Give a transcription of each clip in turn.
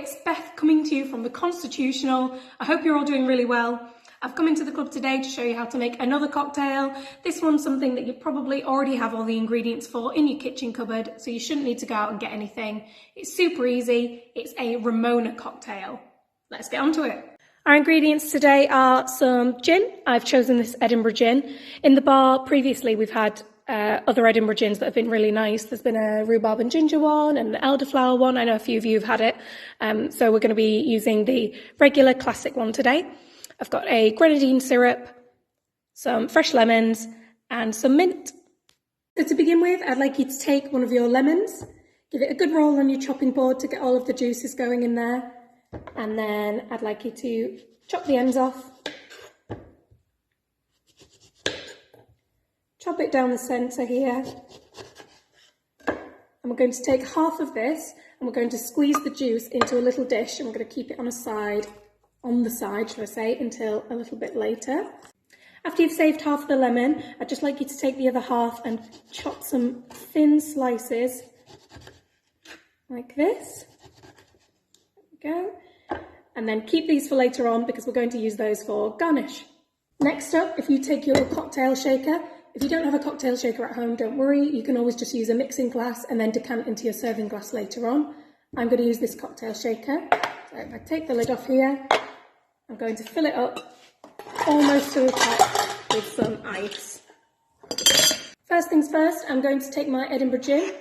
it's Beth coming to you from the Constitutional. I hope you're all doing really well. I've come into the club today to show you how to make another cocktail. This one's something that you probably already have all the ingredients for in your kitchen cupboard, so you shouldn't need to go out and get anything. It's super easy. It's a Ramona cocktail. Let's get on to it. Our ingredients today are some gin. I've chosen this Edinburgh gin. In the bar previously we've had other Edinburgh gins that have been really nice. There's been a rhubarb and ginger one and an elderflower one. I know a few of you have had it. So we're going to be using the regular classic one today. I've got a grenadine syrup, some fresh lemons and some mint. So to begin with, I'd like you to take one of your lemons, give it a good roll on your chopping board to get all of the juices going in there. And then I'd like you to chop the ends off. Chop it down the centre here. And we're going to take half of this and we're going to squeeze the juice into a little dish and we're going to keep it on the side, should I say, until a little bit later. After you've saved half of the lemon, I'd just like you to take the other half and chop some thin slices like this. There we go. And then keep these for later on because we're going to use those for garnish. Next up, if you take your cocktail shaker, if you don't have a cocktail shaker at home, don't worry, you can always just use a mixing glass and then decant into your serving glass later on. I'm going to use this cocktail shaker. So if I take the lid off here, I'm going to fill it up almost to the top with some ice. First things first, I'm going to take my Edinburgh gin.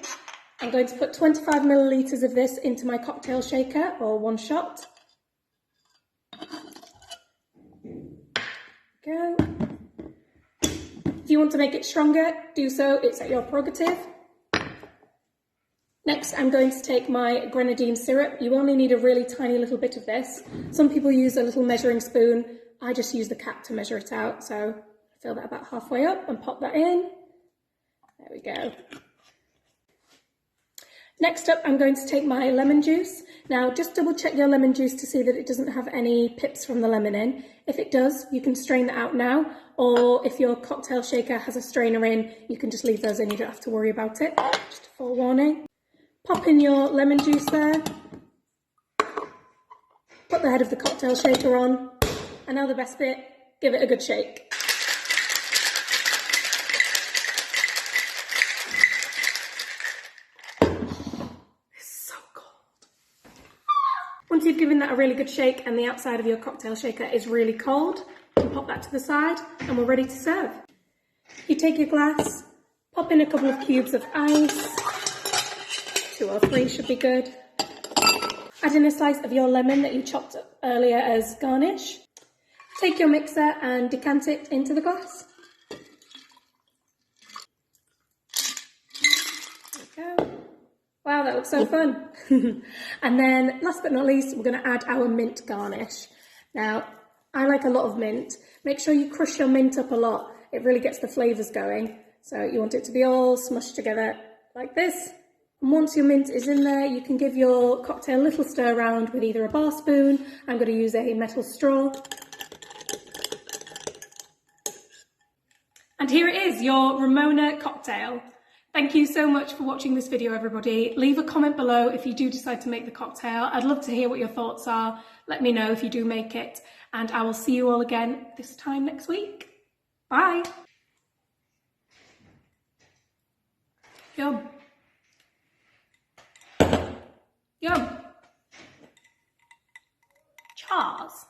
I'm going to put 25 millilitres of this into my cocktail shaker, or one shot. Go. If you want to make it stronger, do so, it's at your prerogative. Next, I'm going to take my grenadine syrup. You only need a really tiny little bit of this. Some people use a little measuring spoon. I just use the cap to measure it out. So fill that about halfway up and pop that in. There we go. Next up, I'm going to take my lemon juice. Now, just double check your lemon juice to see that it doesn't have any pips from the lemon in. If it does, you can strain that out now, or if your cocktail shaker has a strainer in, you can just leave those in, you don't have to worry about it. Just a forewarning. Pop in your lemon juice there. Put the head of the cocktail shaker on, and now the best bit, give it a good shake. Once you've given that a really good shake and the outside of your cocktail shaker is really cold, you can pop that to the side and we're ready to serve. You take your glass, pop in a couple of cubes of ice, 2 or 3 should be good. Add in a slice of your lemon that you chopped up earlier as garnish. Take your mixer and decant it into the glass. There we go. Wow, that looks so fun. And then last but not least, we're going to add our mint garnish. Now, I like a lot of mint. Make sure you crush your mint up a lot. It really gets the flavours going. So you want it to be all smushed together like this. And once your mint is in there, you can give your cocktail a little stir around with either a bar spoon. I'm going to use a metal straw. And here it is, your Ramona cocktail. Thank you so much for watching this video, everybody. Leave a comment below if you do decide to make the cocktail. I'd love to hear what your thoughts are. Let me know if you do make it. And I will see you all again this time next week. Bye. Yum. Yum. Cheers.